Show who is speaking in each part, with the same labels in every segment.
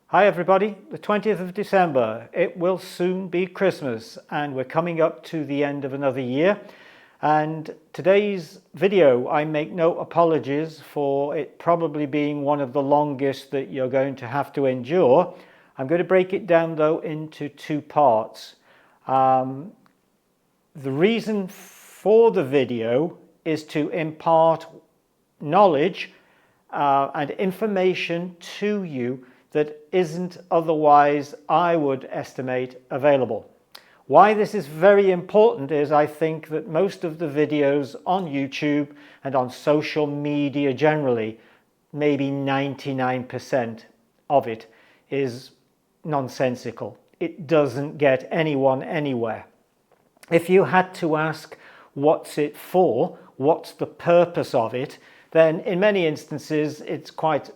Speaker 1: Hi everybody, the 20th of December. It will soon be Christmas and we're coming up to the end of another year. And today's video, I make no apologies for it probably being one of the longest that you're going to have to endure. I'm going to break it down though into two parts. The reason for the video is to impart knowledge and information to you that isn't otherwise, I would estimate, available. Why this is very important is I think that most of the videos on YouTube and on social media generally, maybe 99% of it is nonsensical. It doesn't get anyone anywhere. If you had to ask what's it for, what's the purpose of it, then in many instances it's quite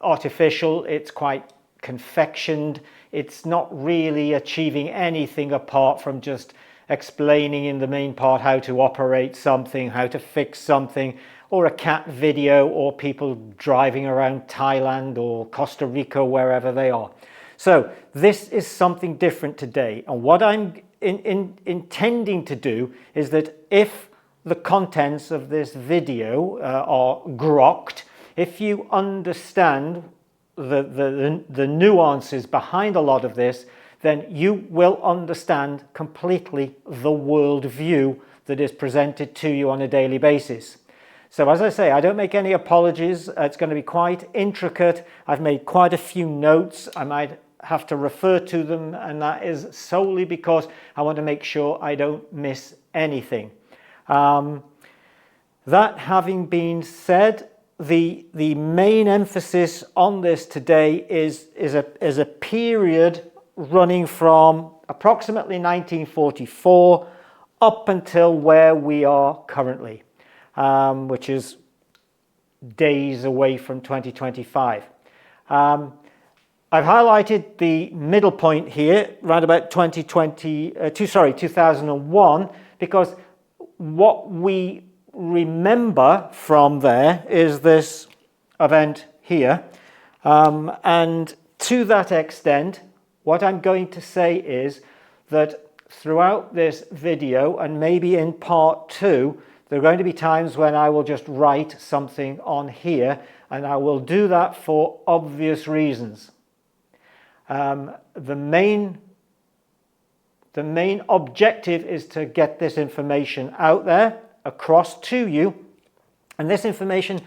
Speaker 1: artificial, it's quite confectioned, it's not really achieving anything apart from just explaining in the main part how to operate something, how to fix something, or a cat video, or people driving around Thailand or Costa Rica, wherever they are. So this is something different today, and what I'm intending to do is that if the contents of this video are grokked, if you understand the nuances behind a lot of this, then you will understand completely the worldview that is presented to you on a daily basis. So as I say, I don't make any apologies. It's going to be quite intricate. I've made quite a few notes. I might have to refer to them, and that is solely because I want to make sure I don't miss anything. That having been said, the main emphasis on this today is a period running from approximately 1944 up until where we are currently, which is days away from 2025. I've highlighted the middle point here, around about 2001, because what we remember from there is this event here, and to that extent what I'm going to say is that throughout this video, and maybe in part two, there are going to be times when I will just write something on here, and I will do that for obvious reasons. The main objective is to get this information out there, across to you, and this information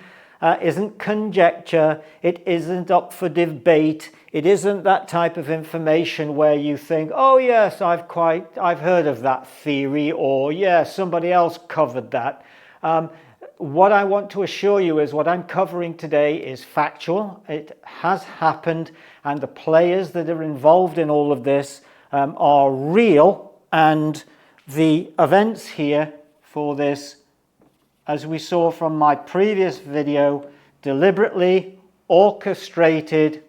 Speaker 1: isn't conjecture, it isn't up for debate, it isn't that type of information where you think, oh yes, I've heard of that theory, or yeah, somebody else covered that. What I want to assure you is what I'm covering today is factual, it has happened, and the players that are involved in all of this are real, and the events here for this, as we saw from my previous video, deliberately orchestrated,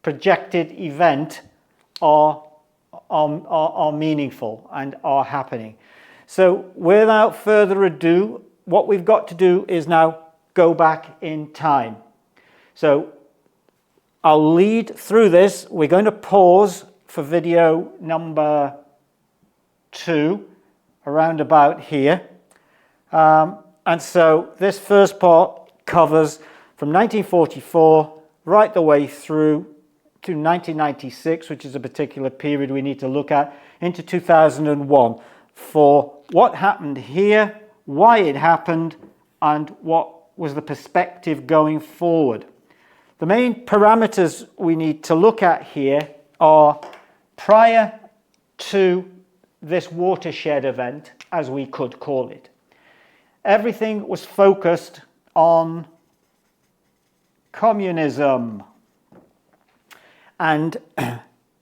Speaker 1: projected event are meaningful and are happening. So without further ado, what we've got to do is now go back in time. So I'll lead through this. We're going to pause for video number 2 around about here, and so this first part covers from 1944 right the way through to 1996, which is a particular period we need to look at, into 2001 for what happened here, why it happened, and what was the perspective going forward. The main parameters we need to look at here are prior to this watershed event, as we could call it. Everything was focused on communism, and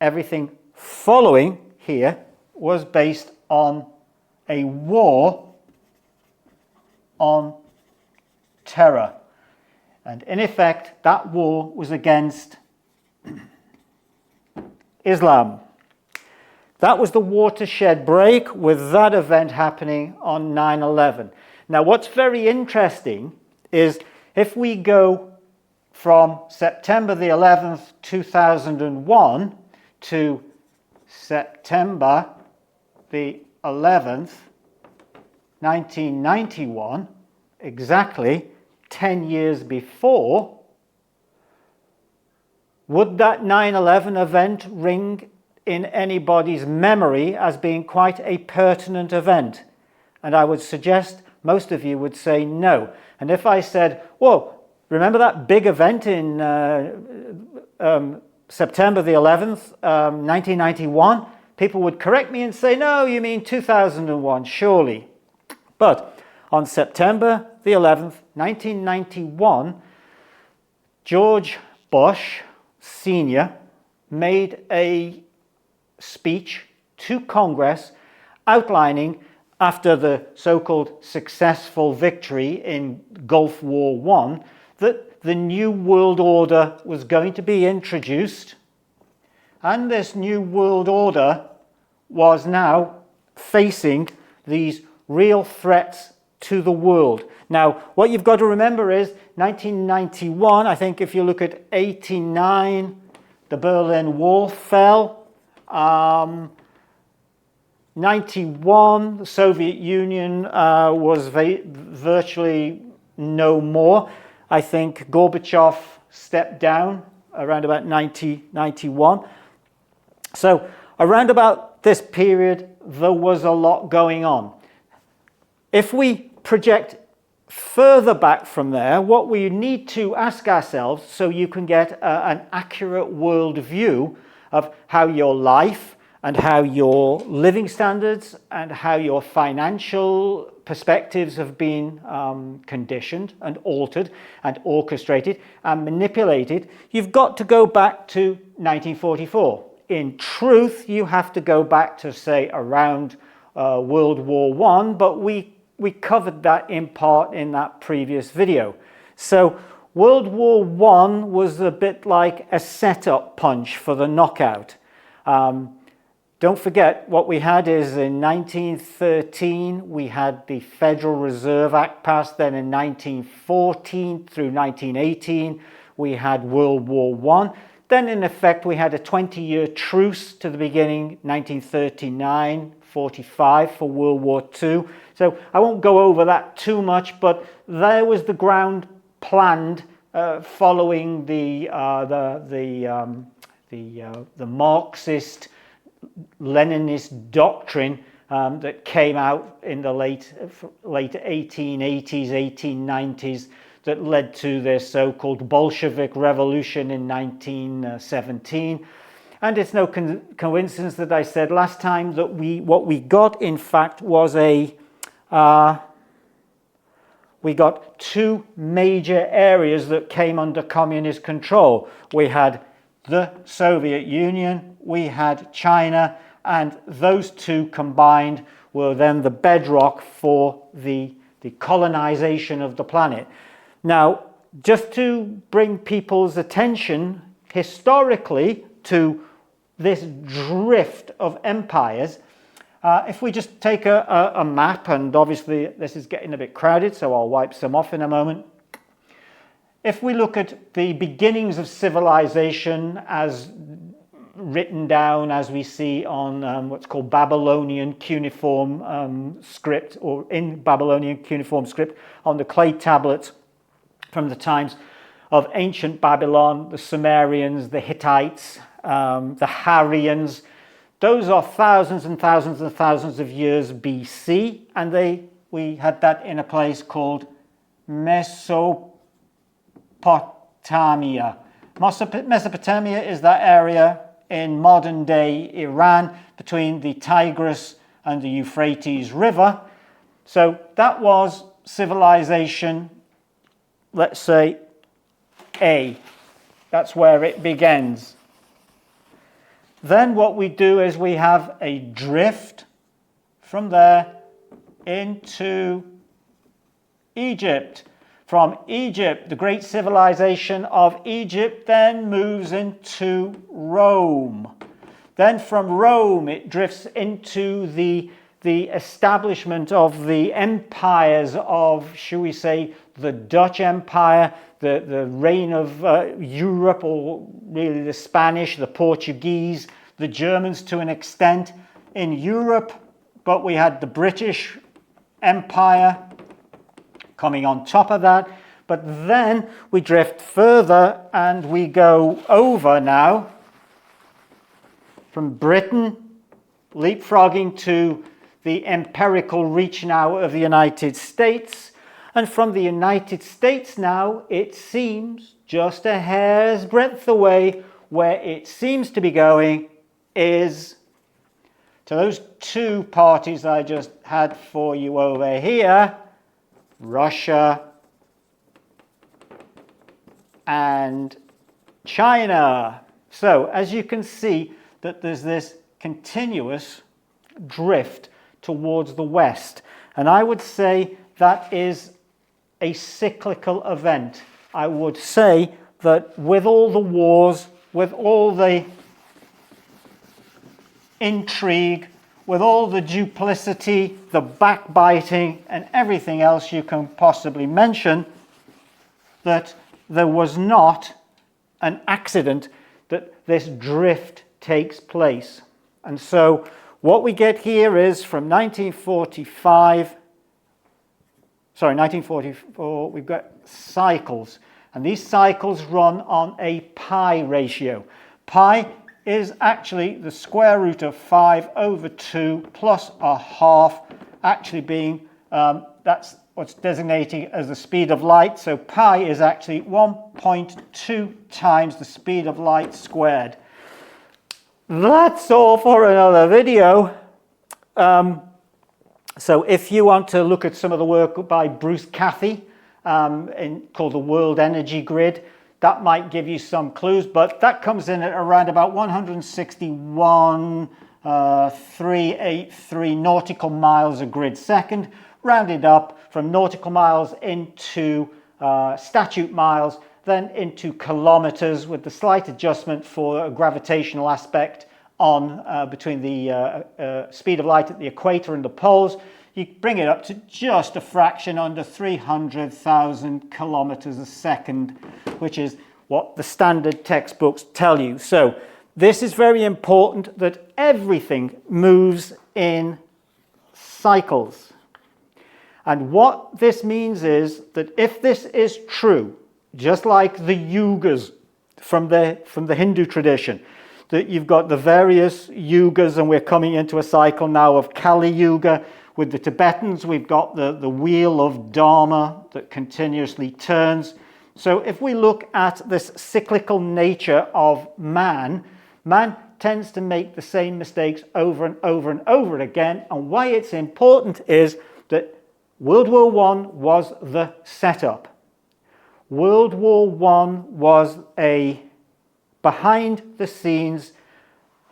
Speaker 1: everything following here was based on a war on terror, and in effect that war was against Islam. That was the watershed break, with that event happening on 9/11. Now what's very interesting is if we go from September the 11th, 2001 to September the 11th, 1991, exactly 10 years before, would that 9/11 event ring in anybody's memory as being quite a pertinent event? And I would suggest most of you would say no. And if I said, well, remember that big event in September the 11th, 1991? People would correct me and say, no, you mean 2001, surely. But on September the 11th, 1991, George Bush Sr. made a speech to Congress outlining, after the so-called successful victory in Gulf War I, that the New World Order was going to be introduced, and this New World Order was now facing these real threats to the world. Now, what you've got to remember is 1991, I think if you look at 89, the Berlin Wall fell. 91, the Soviet Union was virtually no more. I think Gorbachev stepped down around about 91. So around about this period, there was a lot going on. If we project further back from there, what we need to ask ourselves, so you can get an accurate world view of how your life and how your living standards and how your financial perspectives have been conditioned and altered and orchestrated and manipulated, you've got to go back to 1944. In truth, you have to go back to, say, around World War I, but we covered that in part in that previous video. So World War I was a bit like a setup punch for the knockout. Don't forget, what we had is in 1913, we had the Federal Reserve Act passed. Then in 1914 through 1918, we had World War I. Then in effect, we had a 20-year truce to the beginning, 1939-45 for World War II. So I won't go over that too much, but there was the ground planned following the Marxist Leninist doctrine that came out in the late 1880s, 1890s, that led to this so-called Bolshevik Revolution in 1917. And it's no coincidence that I said last time that what we got, in fact, was we got two major areas that came under communist control. We had the Soviet Union, we had China, and those two combined were then the bedrock for the colonization of the planet. Now, just to bring people's attention historically to this drift of empires, if we just take a map, and obviously this is getting a bit crowded, so I'll wipe some off in a moment. If we look at the beginnings of civilization as written down, as we see on what's called Babylonian cuneiform script, or in Babylonian cuneiform script on the clay tablets from the times of ancient Babylon, the Sumerians, the Hittites, the Hurrians, those are thousands and thousands and thousands of years BC, and we had that in a place called Mesopotamia. Mesopotamia is that area in modern day Iran between the Tigris and the Euphrates River. So that was civilization, let's say A. That's where it begins. Then what we do is we have a drift from there into Egypt. From Egypt, the great civilization of Egypt then moves into Rome. Then from Rome, it drifts into the establishment of the empires of, shall we say, the Dutch Empire, the reign of Europe, or really the Spanish, the Portuguese, the Germans to an extent in Europe, but we had the British Empire coming on top of that. But then we drift further and we go over now from Britain, leapfrogging to the empirical reach now of the United States. And from the United States now, it seems just a hair's breadth away, where it seems to be going is to those two parties I just had for you over here, Russia and China. So as you can see that there's this continuous drift towards the West, and I would say that is a cyclical event. I would say that with all the wars, with all the intrigue, with all the duplicity, the backbiting, and everything else you can possibly mention, that there was not an accident that this drift takes place. And so what we get here is from 1944, we've got cycles, and these cycles run on a pi ratio. Pi is actually the square root of 5 over 2 plus a half, actually being, that's what's designated as the speed of light. So pi is actually 1.2 times the speed of light squared. That's all for another video. So if you want to look at some of the work by Bruce Cathy called the World Energy Grid, that might give you some clues, but that comes in at around about 161,383 nautical miles a grid second, rounded up from nautical miles into statute miles, then into kilometers, with the slight adjustment for a gravitational aspect on between the speed of light at the equator and the poles. You bring it up to just a fraction under 300,000 kilometers a second, which is what the standard textbooks tell you. So this is very important, that everything moves in cycles. And what this means is that if this is true, just like the yugas from the Hindu tradition, that you've got the various yugas, and we're coming into a cycle now of Kali Yuga. With the Tibetans, we've got the wheel of Dharma that continuously turns. So if we look at this cyclical nature of man, man tends to make the same mistakes over and over and over again. And why it's important is that World War I was the setup. World War I was a behind-the-scenes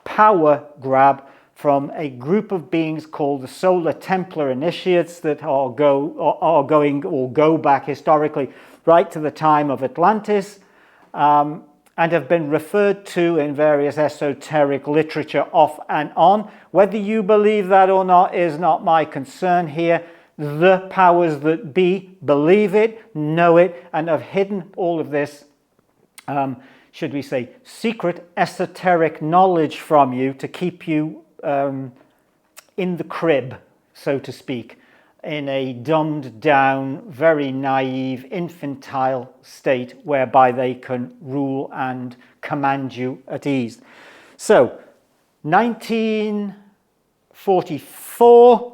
Speaker 1: power grab from a group of beings called the Solar Templar Initiates that go back historically right to the time of Atlantis, and have been referred to in various esoteric literature off and on. Whether you believe that or not is not my concern here. The powers that be believe it, know it, and have hidden all of this should we say, secret esoteric knowledge from you to keep you in the crib, so to speak, in a dumbed down, very naive, infantile state whereby they can rule and command you at ease. So, 1944,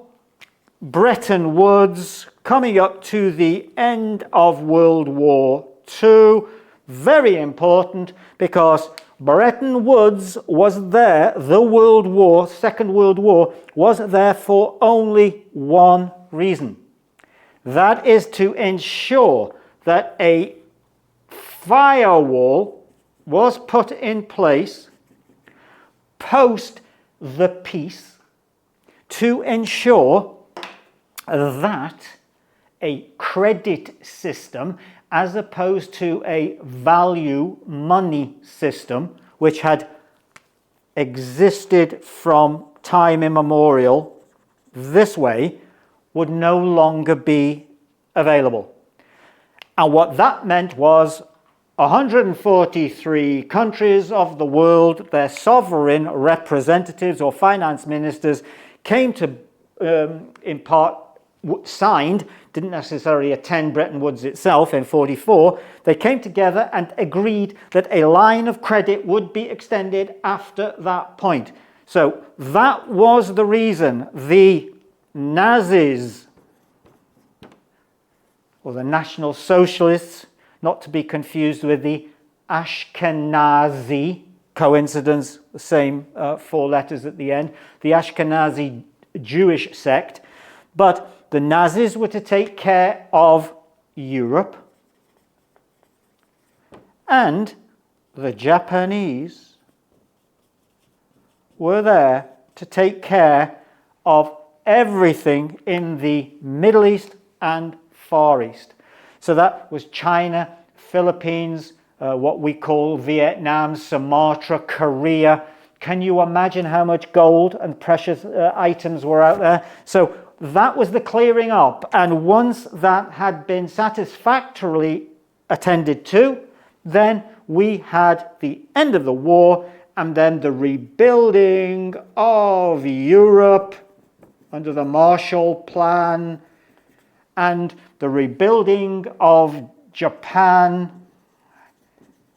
Speaker 1: Bretton Woods, coming up to the end of World War II. Very important, because Bretton Woods was there, the World War, Second World War, was there for only one reason. That is to ensure that a firewall was put in place post the peace to ensure that a credit system, as opposed to a value money system, which had existed from time immemorial this way, would no longer be available. And what that meant was 143 countries of the world, their sovereign representatives or finance ministers came to, in part, signed, didn't necessarily attend Bretton Woods itself in 44, they came together and agreed that a line of credit would be extended after that point. So that was the reason the Nazis, or the National Socialists, not to be confused with the Ashkenazi, coincidence, the same 4 letters at the end, the Ashkenazi Jewish sect, but the Nazis were to take care of Europe, and the Japanese were there to take care of everything in the Middle East and Far East. So that was China, Philippines, what we call Vietnam, Sumatra, Korea. Can you imagine how much gold and precious items were out there? So that was the clearing up. And once that had been satisfactorily attended to, then we had the end of the war and then the rebuilding of Europe under the Marshall Plan, and the rebuilding of Japan,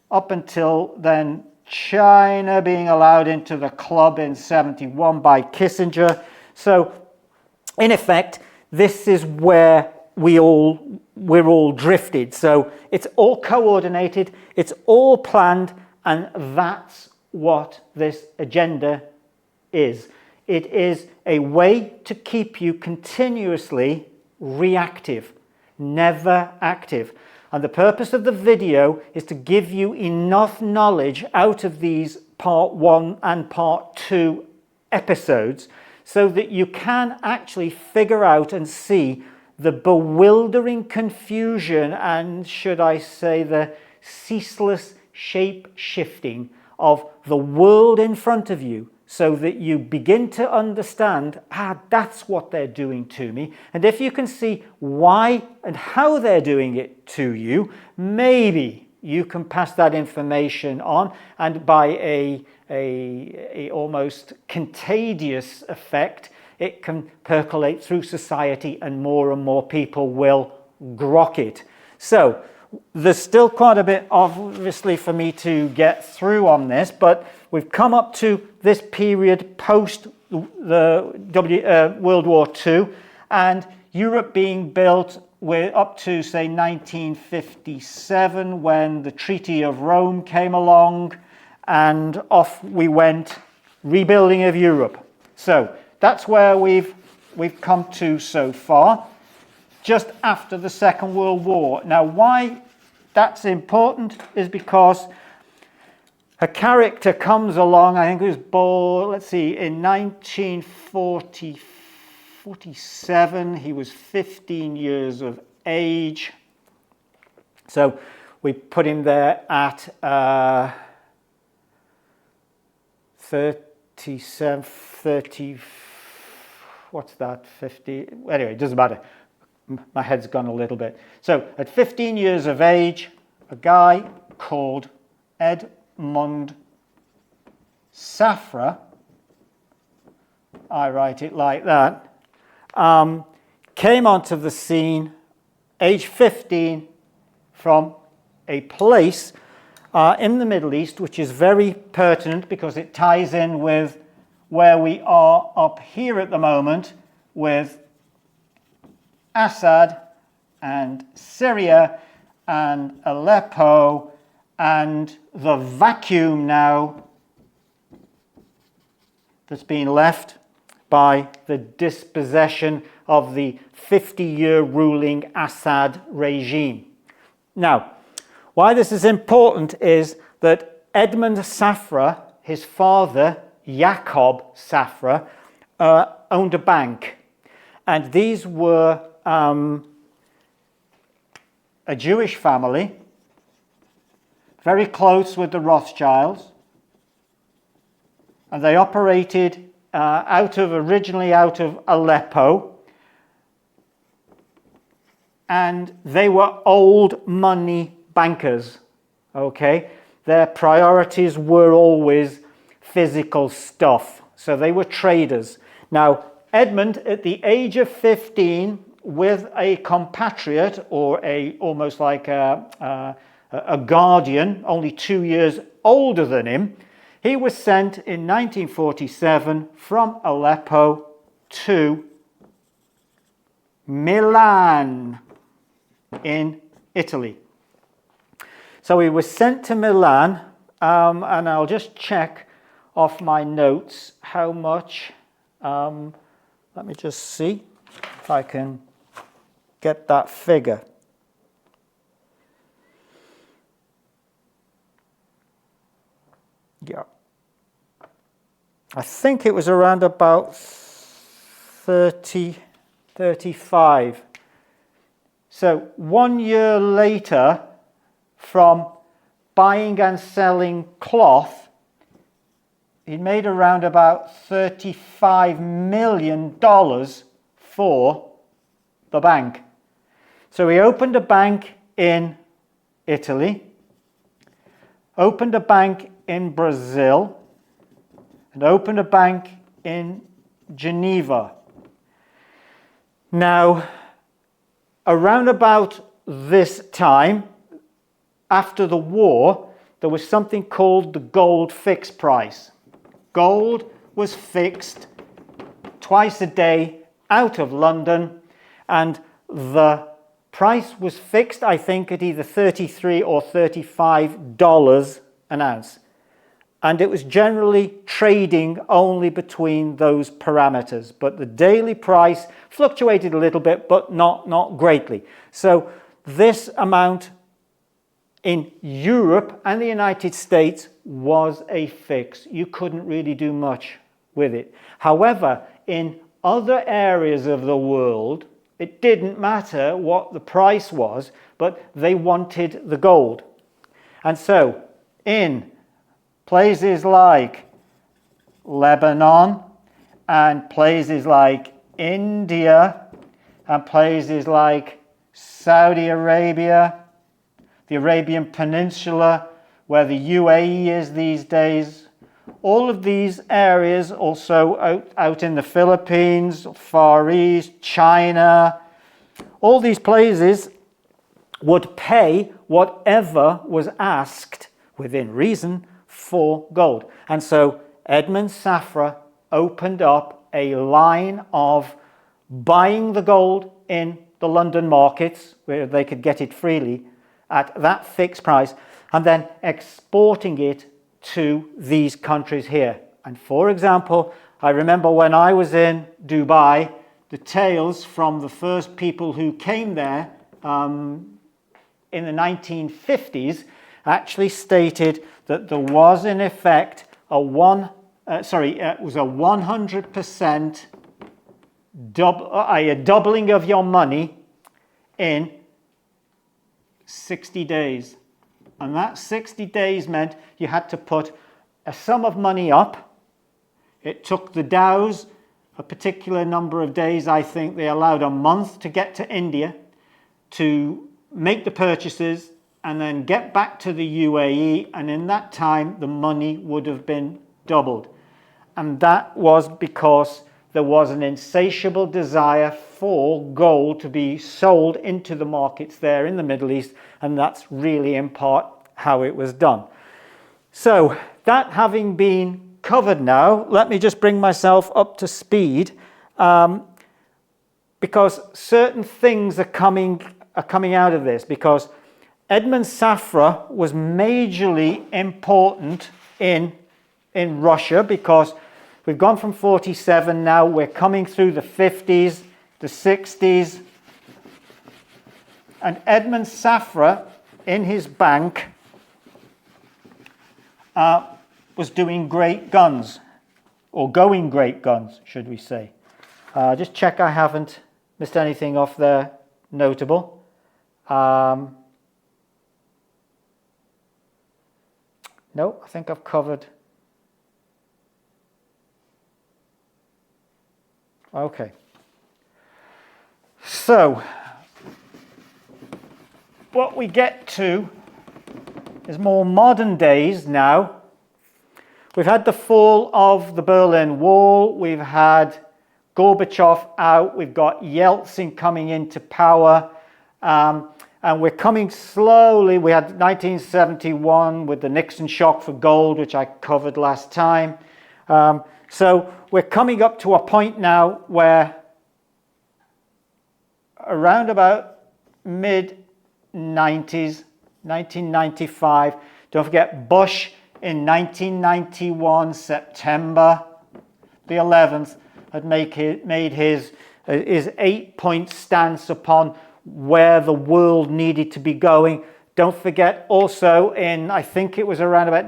Speaker 1: up until then China being allowed into the club in 71 by Kissinger. So in effect, this is where we're all drifted. So it's all coordinated, it's all planned, and that's what this agenda is. It is a way to keep you continuously reactive, never active. And the purpose of the video is to give you enough knowledge out of these part 1 and part 2 episodes so that you can actually figure out and see the bewildering confusion and, should I say, the ceaseless shape-shifting of the world in front of you, so that you begin to understand, that's what they're doing to me. And if you can see why and how they're doing it to you, maybe you can pass that information on, and by a almost contagious effect, it can percolate through society and more people will grok it. So there's still quite a bit, obviously, for me to get through on this, but we've come up to this period post the World War II, and Europe being built. We're up to, say, 1957, when the Treaty of Rome came along, and off we went, rebuilding of Europe. So that's where we've come to so far, just after the Second World War. Now, why that's important is because a character comes along, I think it was born, let's see, in 1947, he was 15 years of age. So we put him there at 37, 30, what's that, 50, anyway, it doesn't matter. My head's gone a little bit. So at 15 years of age, a guy called Edmond Safra, I write it like that, came onto the scene, age 15, from a place in the Middle East, which is very pertinent because it ties in with where we are up here at the moment with Assad and Syria and Aleppo and the vacuum now that's been left by the dispossession of the 50-year ruling Assad regime. Now, why this is important is that Edmond Safra, his father, Jacob Safra, owned a bank. And these were a Jewish family, very close with the Rothschilds. And they operated originally out of Aleppo. and they were old money bankers, okay? Their priorities were always physical stuff, so they were traders. Now, Edmond, at the age of 15, with a compatriot, or almost like a guardian, only 2 years older than him, he was sent in 1947 from Aleppo to Milan in Italy. So he was sent to Milan, and I'll just check off my notes how much. Let me just see if I can get that figure. Yeah. I think it was around about 35. So 1 year later, from buying and selling cloth, he made around about $35 million for the bank. So he opened a bank in Italy, opened a bank in Brazil, and opened a bank in Geneva. Now, around about this time, after the war, there was something called the gold fixed price. Gold was fixed twice a day out of London, and the price was fixed, I think, at either $33 or $35 an ounce. And it was generally trading only between those parameters. But the daily price fluctuated a little bit, but not greatly. So this amount in Europe and the United States was a fix. You couldn't really do much with it. However, in other areas of the world, it didn't matter what the price was, but they wanted the gold. And so in places like Lebanon and places like India and places like Saudi Arabia, the Arabian Peninsula, where the UAE is these days, all of these areas, also out in the Philippines, Far East, China, all these places would pay whatever was asked within reason for gold. And so Edmond Safra opened up a line of buying the gold in the London markets where they could get it freely at that fixed price, and then exporting it to these countries here. And for example, I remember when I was in Dubai, the tales from the first people who came there in the 1950s actually stated that there was in effect a 100% doubling of your money in 60 days. And that 60 days meant you had to put a sum of money up. It took the Dows a particular number of days. I think they allowed a month to get to India to make the purchases and then get back to the UAE, and in that time the money would have been doubled. And that was because there was an insatiable desire for gold to be sold into the markets there in the Middle East, and that's really in part how it was done. So that having been covered now, let me just bring myself up to speed, because certain things are coming out of this, because Edmond Safra was majorly important in Russia, because we've gone from 47 now, we're coming through the 50s, the 60s, and Edmond Safra in his bank was doing great guns, or going great guns, should we say. Just check I haven't missed anything off there notable. No, I think I've covered. Okay. So, what we get to is more modern days now. We've had the fall of the Berlin Wall, we've had Gorbachev out, we've got Yeltsin coming into power, and we're coming slowly. We had 1971 with the Nixon shock for gold, which I covered last time. So we're coming up to a point now where around about mid-90s, 1995, don't forget Bush in 1991, September the 11th, had made his 8-point stance upon where the world needed to be going. Don't forget also in, I think it was around about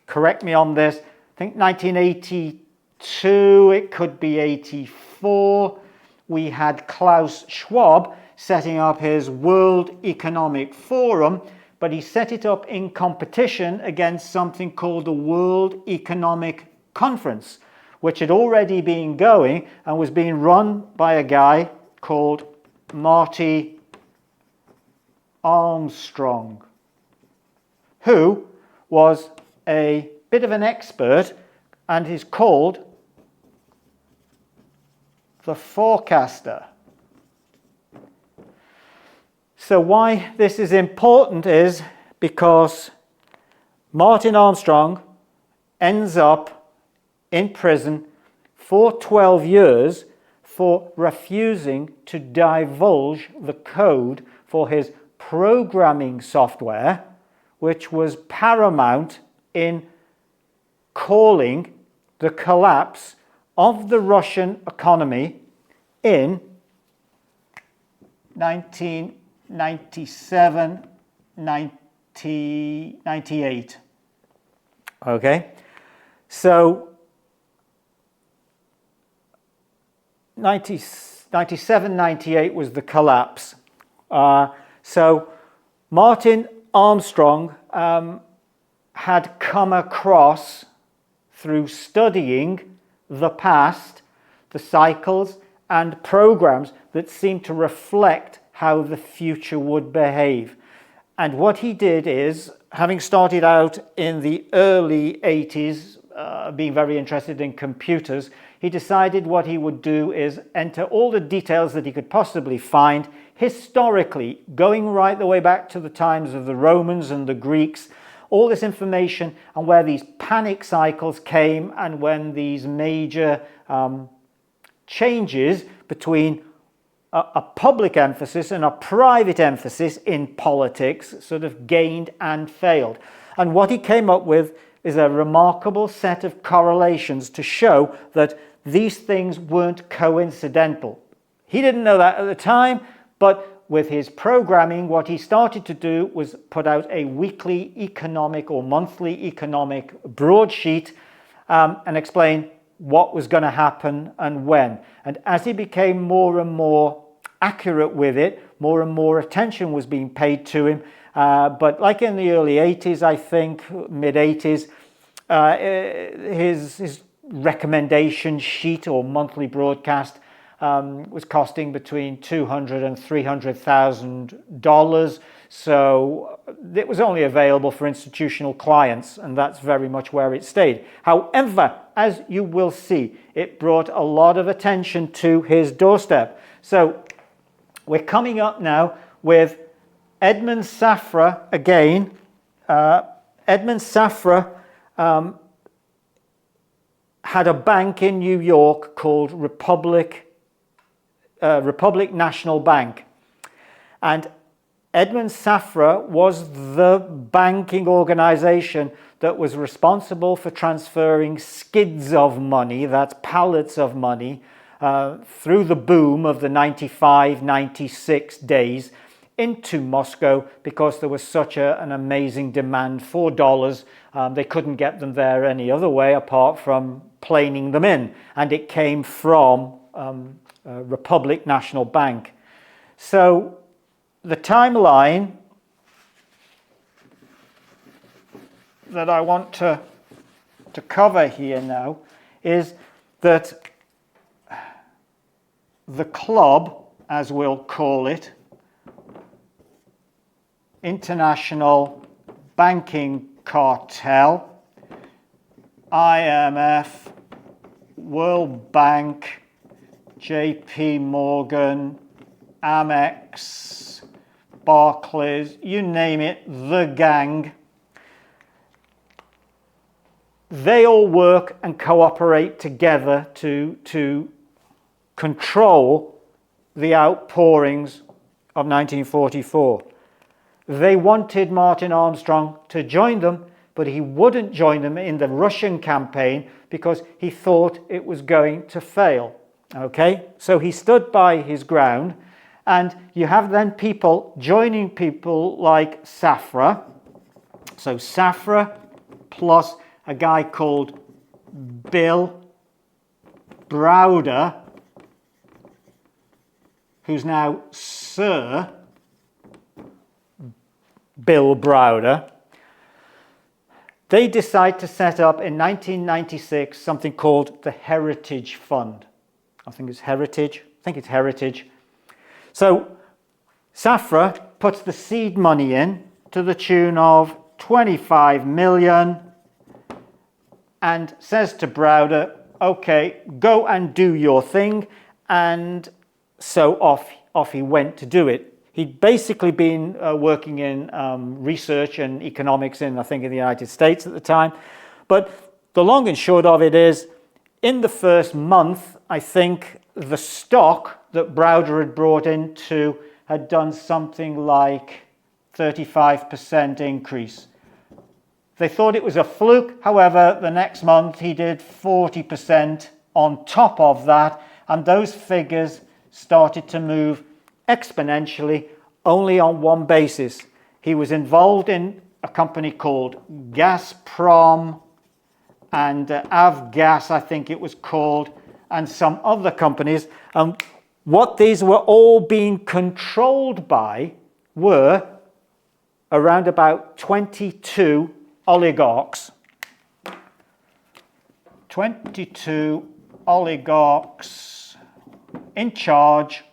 Speaker 1: correct me on this, I think 1982, it could be 84, we had Klaus Schwab setting up his World Economic Forum, but he set it up in competition against something called the World Economic Conference, which had already been going and was being run by a guy called Marty Armstrong, who was a bit of an expert and is called the forecaster. So why this is important is because Martin Armstrong ends up in prison for 12 years for refusing to divulge the code for his programming software, which was paramount in calling the collapse of the Russian economy in 1997, 98. Okay, so 97, 98 was the collapse. So Martin Armstrong had come across, through studying the past, the cycles and programs that seemed to reflect how the future would behave. And what he did is, having started out in the early 80s, being very interested in computers, he decided what he would do is enter all the details that he could possibly find historically, going right the way back to the times of the Romans and the Greeks, all this information on where these panic cycles came and when these major changes between a public emphasis and a private emphasis in politics sort of gained and failed. And what he came up with is a remarkable set of correlations to show that these things weren't coincidental. He didn't know that at the time, but with his programming, what he started to do was put out a weekly economic or monthly economic broadsheet and explain what was going to happen and when. And as he became more and more accurate with it, more and more attention was being paid to him. But like in the early 80s, I think, mid-80s, his recommendation sheet or monthly broadcast was costing between $200,000 and $300,000. So it was only available for institutional clients, and that's very much where it stayed. However, as you will see, it brought a lot of attention to his doorstep. So we're coming up now with Edmond Safra again. Edmond Safra had a bank in New York called Republic National Bank. And Edmond Safra was the banking organization that was responsible for transferring skids of money, that's pallets of money, through the boom of the 95, 96 days into Moscow because there was such an amazing demand for dollars. They couldn't get them there any other way apart from planing them in. And it came from Republic National Bank. So the timeline that I want to cover here now is that the club, as we'll call it, international banking cartel, IMF, World Bank, JP Morgan, Amex, Barclays, you name it, the gang. They all work and cooperate together to control the outpourings of 1944. They wanted Martin Armstrong to join them, but he wouldn't join them in the Russian campaign because he thought it was going to fail. Okay, so he stood by his ground, and you have then people joining people like Safra. So Safra plus a guy called Bill Browder, who's now Sir Bill Browder. They decide to set up in 1996 something called the Heritage Fund. I think it's Heritage. So Safra puts the seed money in to the tune of 25 million and says to Browder, okay, go and do your thing. And so off he went to do it. He'd basically been working in research and economics in, I think, in the United States at the time. But the long and short of it is, in the first month, I think the stock that Browder had brought into had done something like 35% increase. They thought it was a fluke. However, the next month he did 40% on top of that, and those figures started to move exponentially only on one basis. He was involved in a company called Gazprom and Avgas, I think it was called, and some other companies. What these were all being controlled by were around about 22 oligarchs. 22 oligarchs in charge,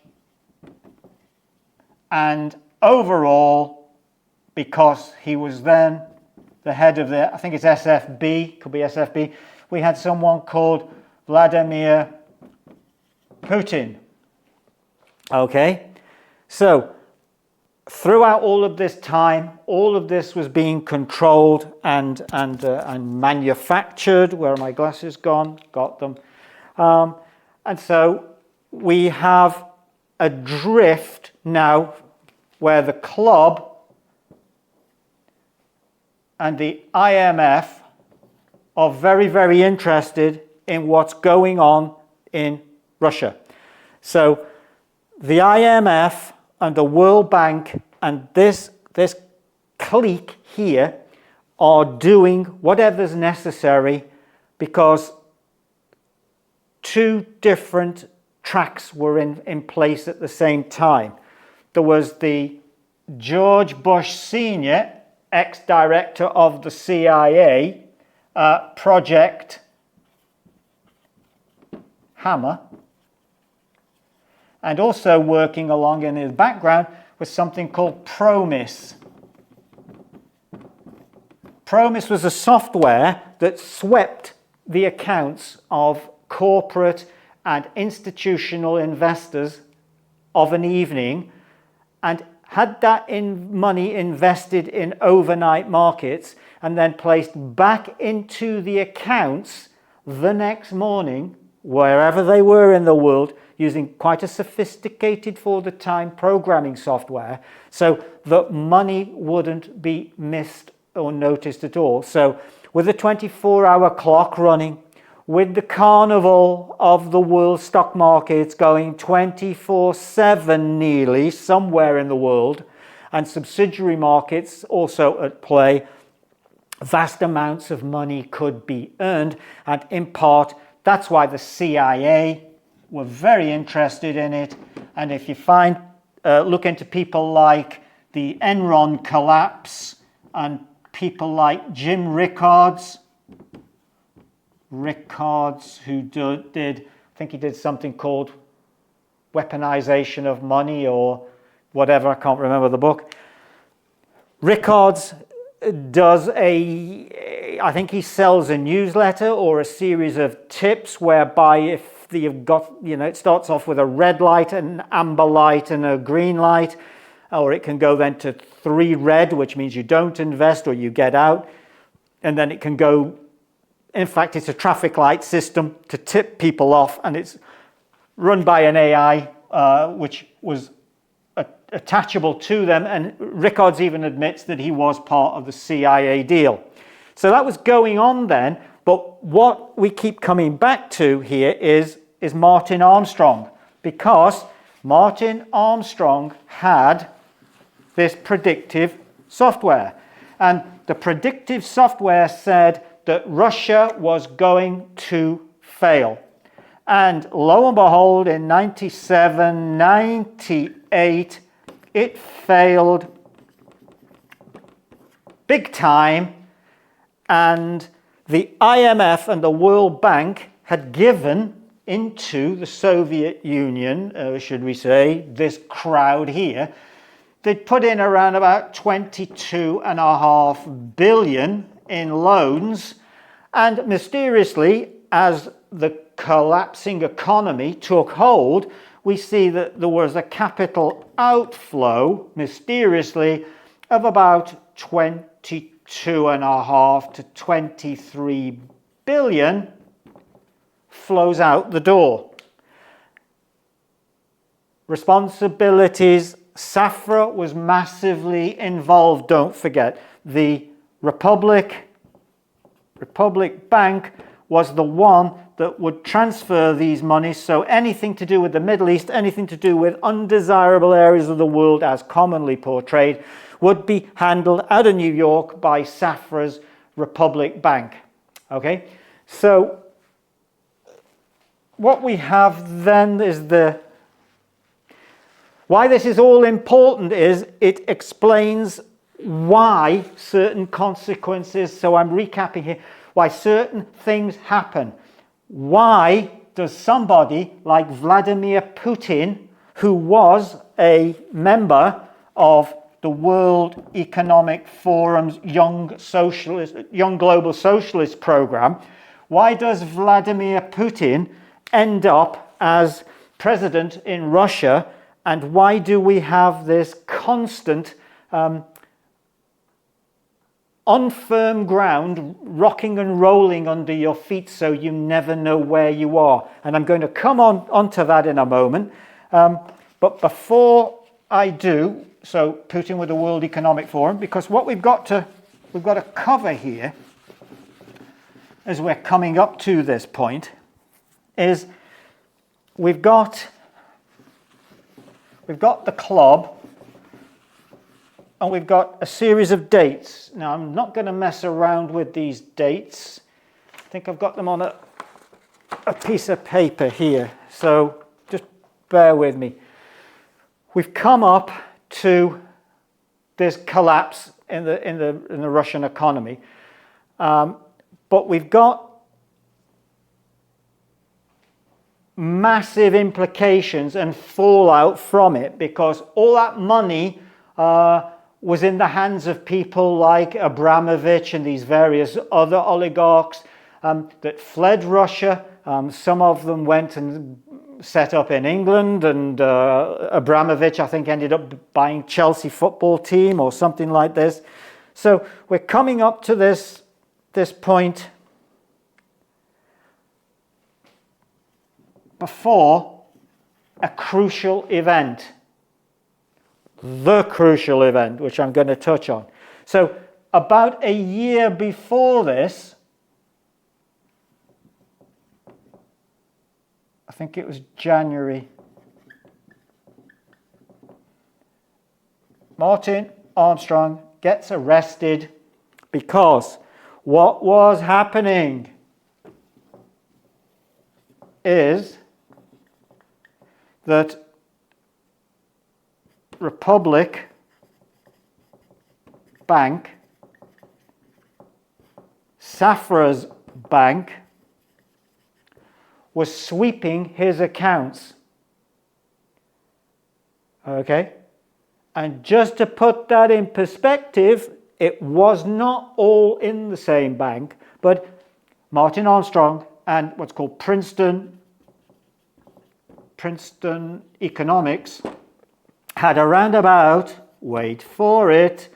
Speaker 1: and overall, because he was then the head of the, I think it's SFB, could be SFB, we had someone called Vladimir Putin. Okay, so throughout all of this time, all of this was being controlled and manufactured. Where are my glasses gone? Got them. And so we have a drift now where the club and the IMF are very, very interested in what's going on in Russia. So the IMF and the World Bank and this clique here are doing whatever's necessary, because two different tracks were in place at the same time. There was the George Bush Sr., ex-director of the CIA, Project Hammer, and also working along in his background was something called Promis. Promis was a software that swept the accounts of corporate and institutional investors of an evening and had that money invested in overnight markets and then placed back into the accounts the next morning, wherever they were in the world, using quite a sophisticated for the time programming software, so that money wouldn't be missed or noticed at all. So with a 24-hour clock running, with the carnival of the world stock markets going 24/7 nearly somewhere in the world, and subsidiary markets also at play, vast amounts of money could be earned. And in part, that's why the CIA were very interested in it. And if you look into people like the Enron collapse and people like Jim Rickards, who did, I think he did something called Weaponization of Money or whatever, I can't remember the book. Rickards does I think he sells a newsletter or a series of tips whereby if you've got, it starts off with a red light, an amber light and a green light, or it can go then to 3 red, which means you don't invest or you get out. And then it can go, in fact, it's a traffic light system to tip people off, and it's run by an AI, which was attachable to them, and Rickards even admits that he was part of the CIA deal. So that was going on then, but what we keep coming back to here is Martin Armstrong, because Martin Armstrong had this predictive software, and the predictive software said that Russia was going to fail. And lo and behold, in 97, 98, it failed big time, and the IMF and the World Bank had given into the Soviet Union, should we say, this crowd here. They'd put in around about 22.5 billion in loans, and mysteriously, as the collapsing economy took hold, we see that there was a capital outflow, mysteriously, of about 22.5 to 23 billion flows out the door. Responsibilities. Safra was massively involved, don't forget. The Republic Bank was the one that would transfer these monies, so anything to do with the Middle East, anything to do with undesirable areas of the world as commonly portrayed, would be handled out of New York by Safra's Republic Bank. Okay, so what we have then is why this is all important is it explains why certain consequences, so I'm recapping here, why certain things happen. Why does somebody like Vladimir Putin, who was a member of the World Economic Forum's Young Global Socialist program, why does Vladimir Putin end up as president in Russia, and why do we have this constant on firm ground, rocking and rolling under your feet so you never know where you are? And I'm going to come onto that in a moment. But before I do, so Putin with the World Economic Forum, because what we've got to cover here as we're coming up to this point is we've got the club, and we've got a series of dates. Now, I'm not going to mess around with these dates. I think I've got them on a piece of paper here, so just bear with me. We've come up to this collapse in the Russian economy, but we've got massive implications and fallout from it, because all that money was in the hands of people like Abramovich and these various other oligarchs that fled Russia. Some of them went and set up in England, and Abramovich, I think, ended up buying Chelsea football team or something like this. So we're coming up to this point before a crucial event. The crucial event, which I'm going to touch on. So about a year before this, I think it was January, Martin Armstrong gets arrested because what was happening is that Republic Bank, Safra's bank, was sweeping his accounts. Okay? And just to put that in perspective, it was not all in the same bank, but Martin Armstrong and what's called Princeton Economics had around about, wait for it,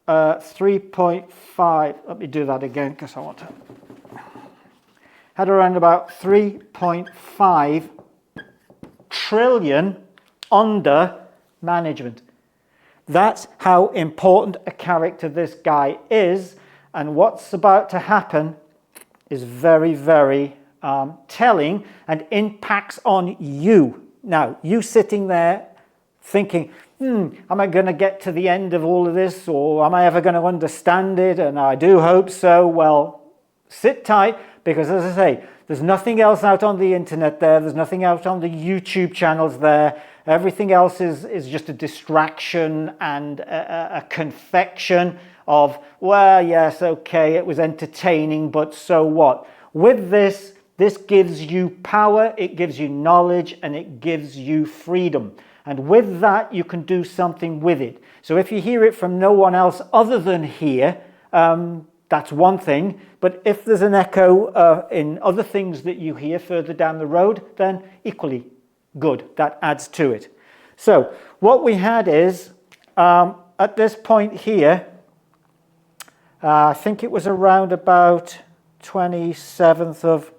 Speaker 1: 3.5, let me do that again because I want to, had around about 3.5 trillion under management. That's how important a character this guy is, and what's about to happen is very, very telling and impacts on you. Now, you sitting there thinking, am I going to get to the end of all of this, or am I ever going to understand it? And I do hope so. Well, sit tight, because as I say, there's nothing else out on the internet there. There's nothing out on the YouTube channels there. Everything else is just a distraction and a confection of, well, yes, okay, it was entertaining, but so what? With this gives you power, it gives you knowledge, and it gives you freedom. And with that, you can do something with it. So if you hear it from no one else other than here, that's one thing. But if there's an echo in other things that you hear further down the road, then equally good. That adds to it. So what we had is, at this point here, I think it was around about 27th of,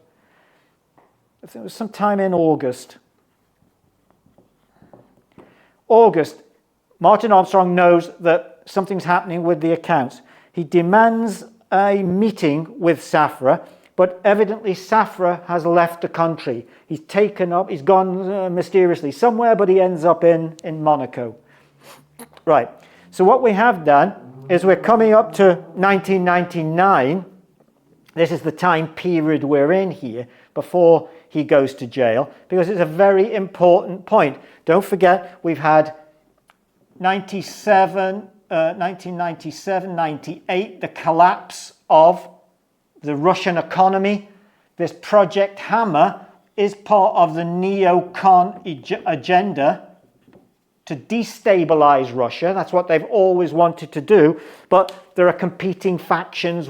Speaker 1: I think it was sometime in August. Martin Armstrong knows that something's happening with the accounts. He demands a meeting with Safra, but evidently Safra has left the country. He's gone mysteriously somewhere, but he ends up in Monaco. Right, so what we have done is we're coming up to 1999. This is the time period we're in here before he goes to jail, because it's a very important point. Don't forget, we've had 1997, 98, the collapse of the Russian economy. This Project Hammer is part of the neocon agenda to destabilize Russia. That's what they've always wanted to do, but there are competing factions,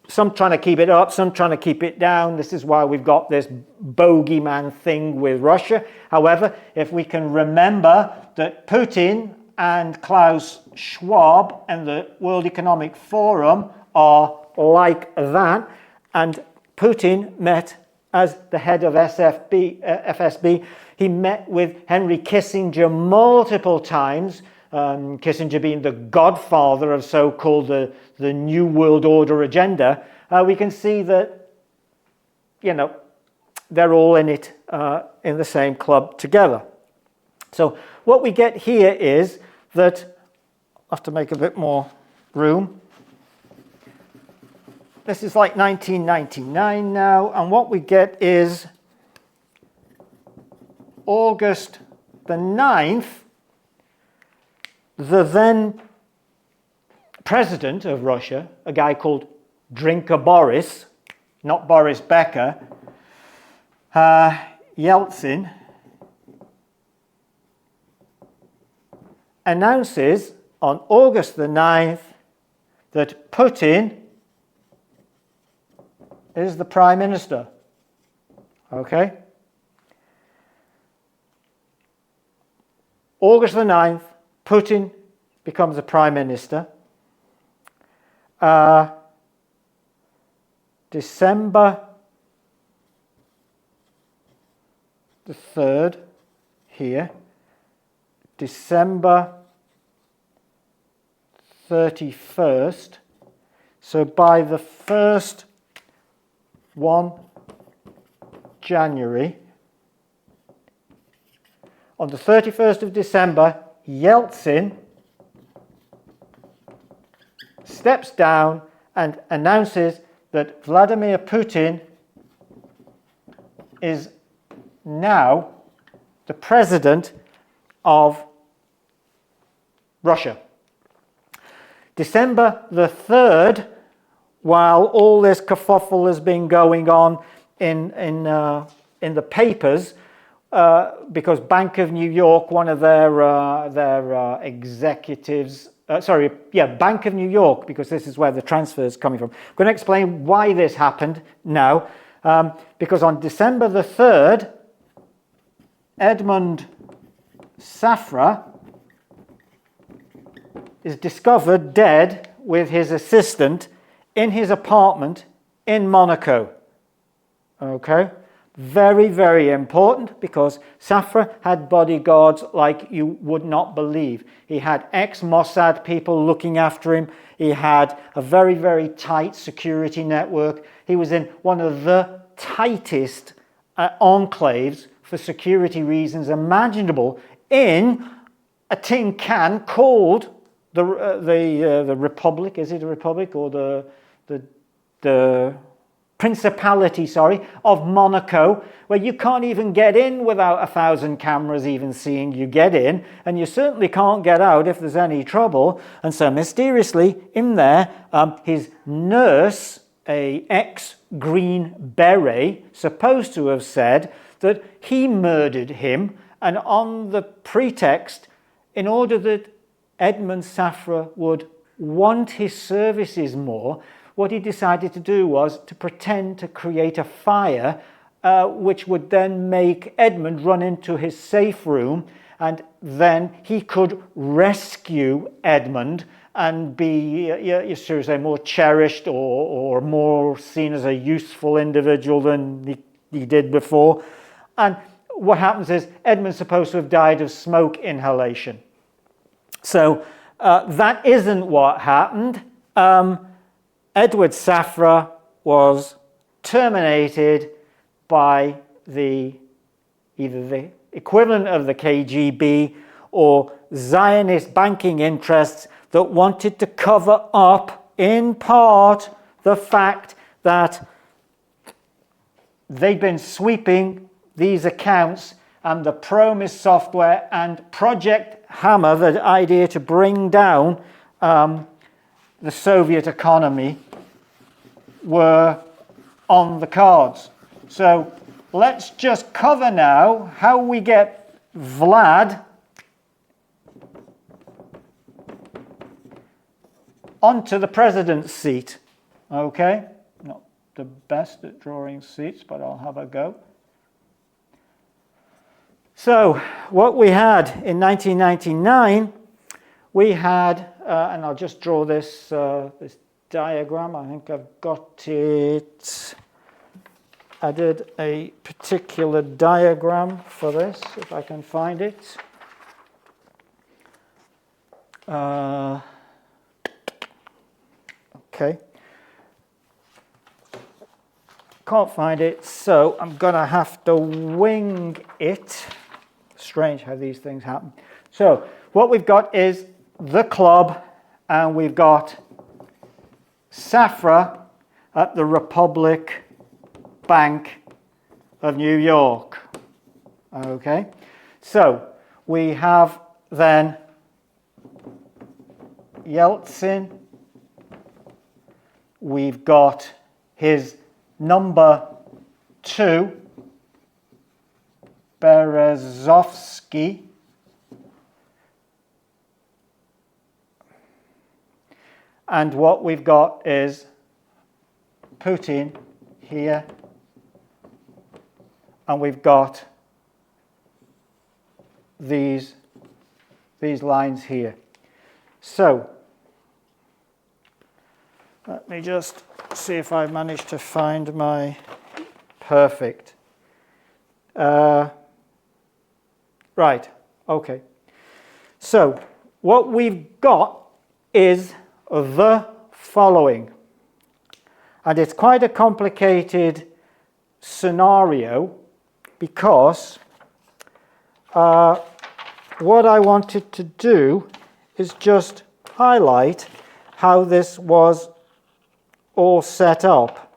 Speaker 1: some trying to keep it up, some trying to keep it down. This is why we've got this bogeyman thing with Russia. However, if we can remember that Putin and Klaus Schwab and the World Economic Forum are like that, and Putin met as the head of FSB. He met with Henry Kissinger multiple times, Kissinger being the godfather of so-called the New World Order agenda. We can see that, they're all in it, in the same club together. So what we get here is that, I have to make a bit more room. This is like 1999 now, and what we get is August the 9th, the then president of Russia, a guy called Drinker Boris, not Boris Becker, Yeltsin, announces on August the 9th that Putin is the prime minister. Okay? August the 9th, Putin becomes the prime minister. December the 3rd here, December 31st. So by the 1st January, on the 31st of December, Yeltsin steps down and announces that Vladimir Putin is now the president of Russia. December the 3rd, while all this kerfuffle has been going on in the papers, because Bank of New York, one of their executives, Bank of New York, because this is where the transfer is coming from. I'm going to explain why this happened now, because on December the 3rd, Edmond Safra is discovered dead with his assistant in his apartment in Monaco. Okay? Very, very important, because Safra had bodyguards like you would not believe. He had ex-Mossad people looking after him. He had a very, very tight security network. He was in one of the tightest enclaves for security reasons imaginable in a tin can called the Republic. Is it a Republic or the Principality, of Monaco, where you can't even get in without 1,000 cameras even seeing you get in, and you certainly can't get out if there's any trouble. And so mysteriously in there, his nurse, a ex-Green Beret, supposed to have said that he murdered him, and on the pretext, in order that Edmond Safra would want his services more, what he decided to do was to pretend to create a fire, which would then make Edmund run into his safe room, and then he could rescue Edmund and be, should we say, more cherished or more seen as a useful individual than he did before. And what happens is Edmund's supposed to have died of smoke inhalation. So that isn't what happened. Edward Safra was terminated by either the equivalent of the KGB or Zionist banking interests that wanted to cover up, in part, the fact that they'd been sweeping these accounts, and the Promise software and Project Hammer, the idea to bring down the Soviet economy, were on the cards. So let's just cover now how we get Vlad onto the president's seat. Okay, not the best at drawing seats, but I'll have a go. So what we had in 1999, we had, and I'll just draw this this diagram. I think I've got it. I did a particular diagram for this, if I can find it. Okay. Can't find it, so I'm going to have to wing it. Strange how these things happen. So what we've got is the club, and we've got Safra at the Republic Bank of New York. Okay, so we have then Yeltsin. We've got his number 2, Berezovsky. And what we've got is Putin here. And we've got these lines here. So let me just see if I managed to find my perfect. Right, okay. So what we've got is the following. And it's quite a complicated scenario, because what I wanted to do is just highlight how this was all set up.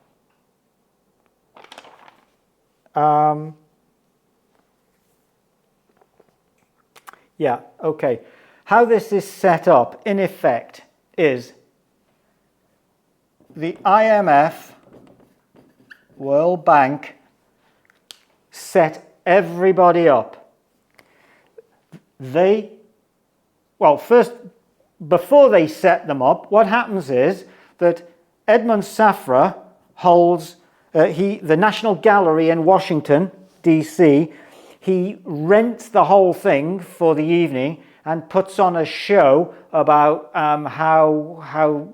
Speaker 1: Yeah, okay. How this is set up, in effect, is the IMF, World Bank, set everybody up. Well, first, before they set them up, what happens is that Edmond Safra holds the National Gallery in Washington, D.C. He rents the whole thing for the evening and puts on a show about how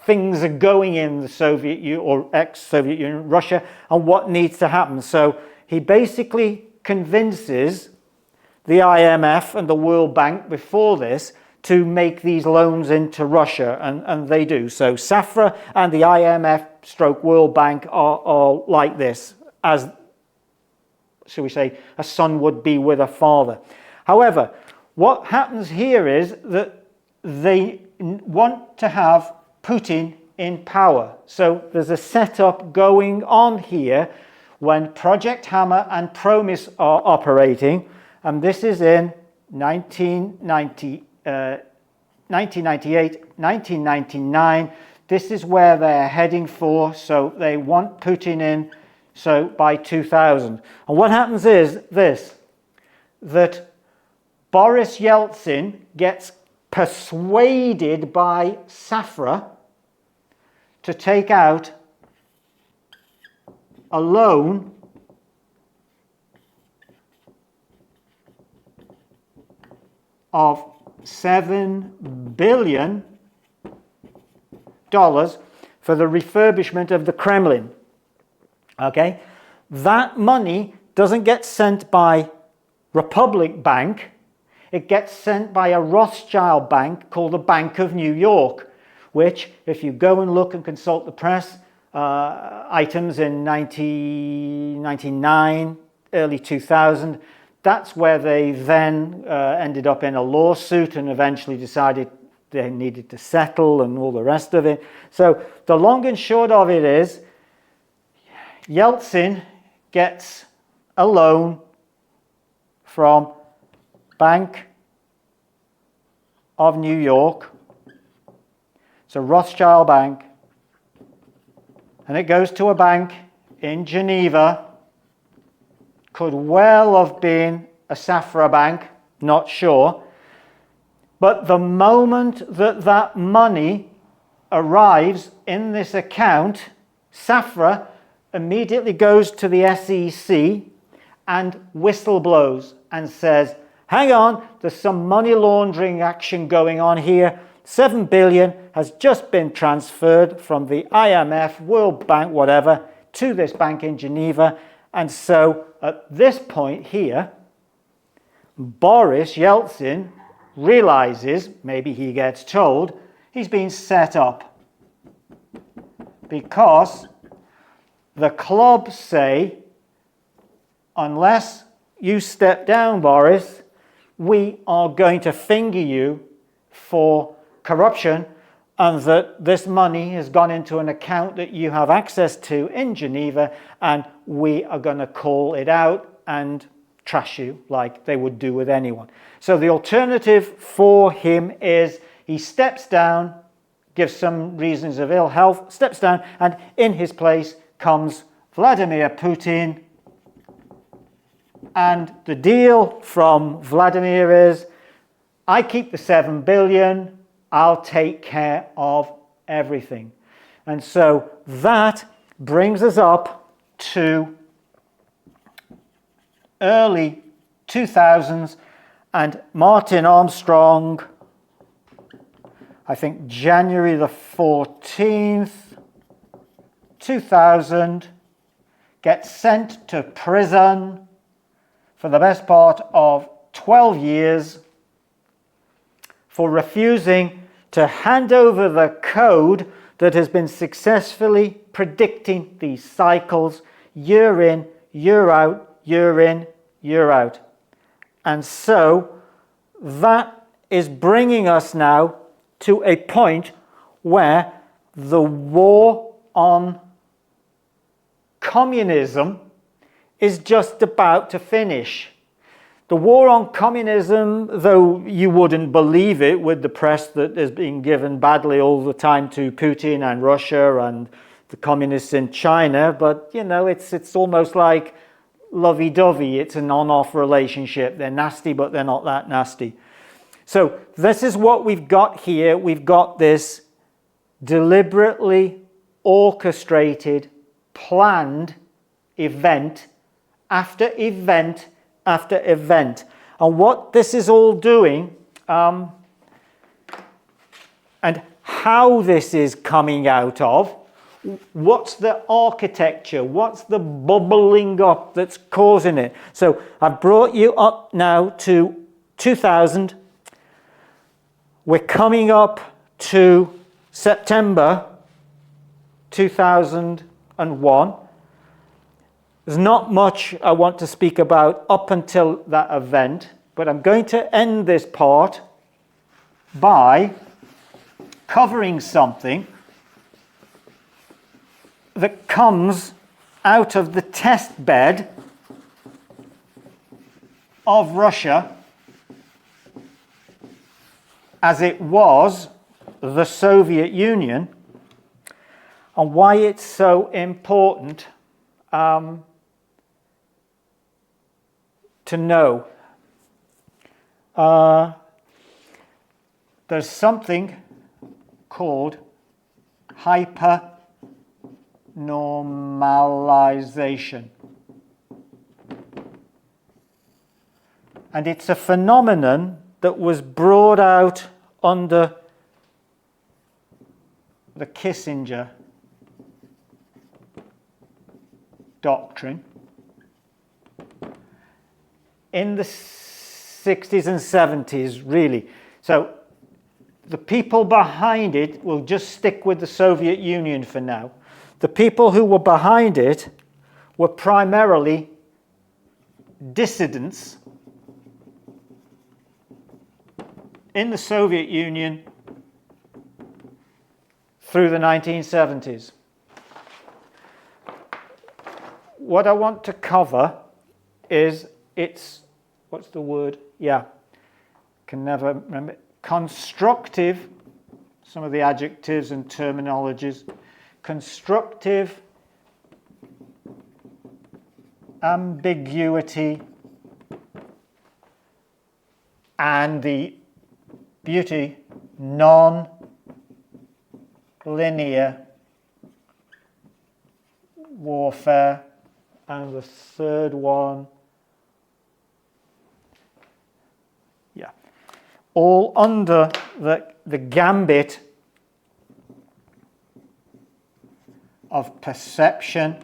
Speaker 1: things are going in the Soviet Union or ex-Soviet Union, Russia, and what needs to happen. So he basically convinces the IMF and the World Bank before this to make these loans into Russia, and they do. So Safra and the IMF / World Bank are like this, as, shall we say, a son would be with a father. However, what happens here is that they want to have Putin in power. So there's a setup going on here when Project Hammer and Promise are operating, and this is in 1998, 1999. This is where they're heading for, so they want Putin in, so by 2000. And what happens is this, that Boris Yeltsin gets persuaded by Safra to take out a loan of $7 billion for the refurbishment of the Kremlin. Okay, that money doesn't get sent by Republic Bank. It gets sent by a Rothschild bank called the Bank of New York, which, if you go and look and consult the press items in 1999, early 2000, that's where they then ended up in a lawsuit and eventually decided they needed to settle and all the rest of it. So the long and short of it is, Yeltsin gets a loan from Bank of New York. It's a Rothschild bank, and it goes to a bank in Geneva. Could well have been a Safra bank, not sure. But the moment that that money arrives in this account, Safra immediately goes to the SEC and whistleblows and says, hang on, there's some money laundering action going on here. 7 billion has just been transferred from the IMF, World Bank, whatever, to this bank in Geneva. And so at this point here, Boris Yeltsin realizes, maybe he gets told, he's been set up. Because the club say, unless you step down, Boris, we are going to finger you for corruption, and that this money has gone into an account that you have access to in Geneva, and we are going to call it out and trash you like they would do with anyone. So the alternative for him is he steps down, gives some reasons of ill health, steps down, and in his place comes Vladimir Putin. And the deal from Vladimir is, I keep the 7 billion, I'll take care of everything. And so that brings us up to early 2000s, and Martin Armstrong, I think January the 14th, 2000, gets sent to prison for the best part of 12 years for refusing to hand over the code that has been successfully predicting these cycles year in, year out, year in, year out. And so that is bringing us now to a point where the war on communism is just about to finish. The war on communism, though you wouldn't believe it with the press that is being given badly all the time to Putin and Russia and the communists in China, but you know, it's almost like lovey-dovey. It's an on-off relationship. They're nasty, but they're not that nasty. So this is what we've got here. We've got this deliberately orchestrated, planned event after event after event. And what this is all doing, and how this is coming out of, what's the architecture, what's the bubbling up that's causing it. So I've brought you up now to 2000. We're coming up to September 2001. There's not much I want to speak about up until that event, but I'm going to end this part by covering something that comes out of the test bed of Russia as it was the Soviet Union, and why it's so important to know. There's something called Hypernormalization. And it's a phenomenon that was brought out under the Kissinger doctrine in the 60s and 70s, really. So the people behind it, will just stick with the Soviet Union for now. The people who were behind it were primarily dissidents in the Soviet Union through the 1970s. What I want to cover is what's the word? Yeah, can never remember. Constructive, some of the adjectives and terminologies. Constructive ambiguity and the beauty non-linear warfare, and the third one, yeah, all under the gambit of perception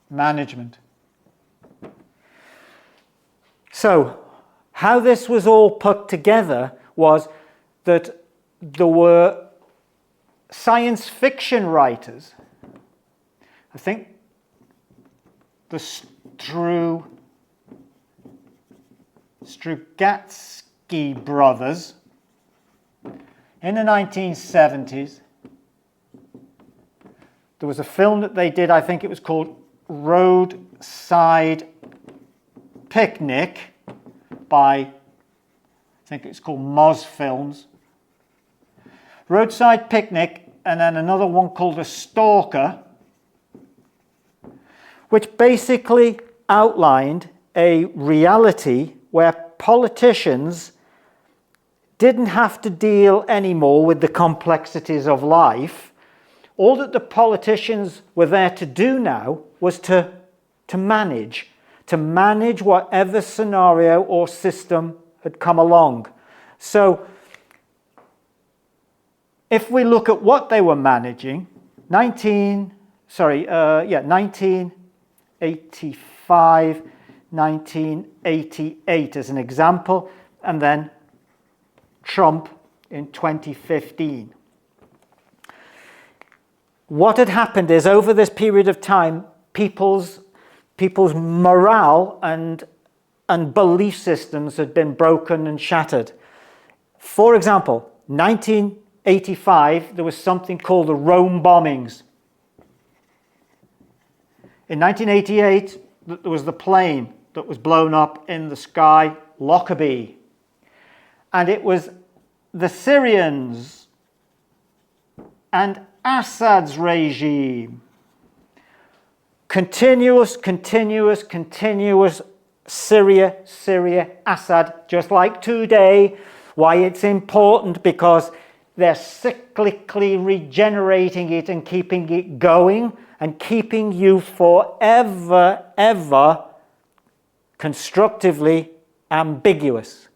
Speaker 1: management. So how this was all put together was that there were science fiction writers. I think the Strugatsky brothers in the 1970s. There was a film that they did, I think it was called Roadside Pic-Nic by, I think it's called Moz Films. Roadside Pic-Nic, and then another one called A Stalker, which basically outlined a reality where politicians didn't have to deal anymore with the complexities of life. All that the politicians were there to do now was to manage whatever scenario or system had come along. So if we look at what they were managing, 1985, 1988 as an example, and then Trump in 2015. What had happened is, over this period of time, people's morale and belief systems had been broken and shattered. For example, 1985, there was something called the Rome bombings. In 1988, there was the plane that was blown up in the sky, Lockerbie. And it was the Syrians and Assad's regime. Continuous, Syria, Assad, just like today. Why it's important? Because they're cyclically regenerating it and keeping it going and keeping you forever, ever constructively ambiguous.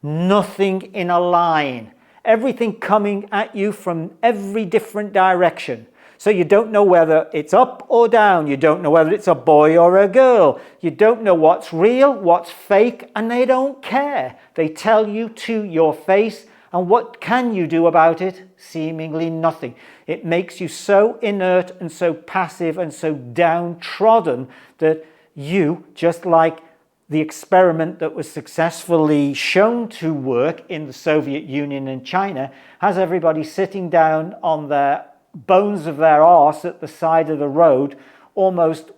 Speaker 1: Nothing in a line. Everything coming at you from every different direction. So you don't know whether it's up or down. You don't know whether it's a boy or a girl. You don't know what's real, what's fake, and they don't care. They tell you to your face, and what can you do about it? Seemingly nothing. It makes you so inert and so passive and so downtrodden that you, just like the experiment that was successfully shown to work in the Soviet Union and China, has everybody sitting down on their bones of their arse at the side of the road, almost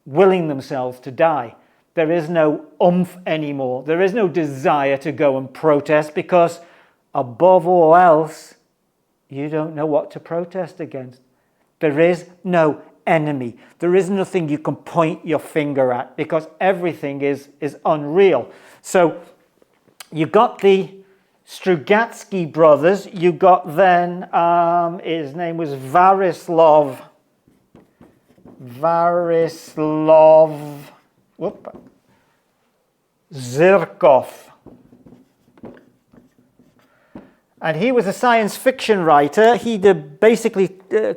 Speaker 1: willing themselves to die. There is no oomph anymore. There is no desire to go and protest because, above all else, you don't know what to protest against. There is no enemy. There is nothing you can point your finger at because everything is unreal. So you got the Strugatsky brothers. You got then, his name was Varislav Zirkov. And he was a science fiction writer. He basically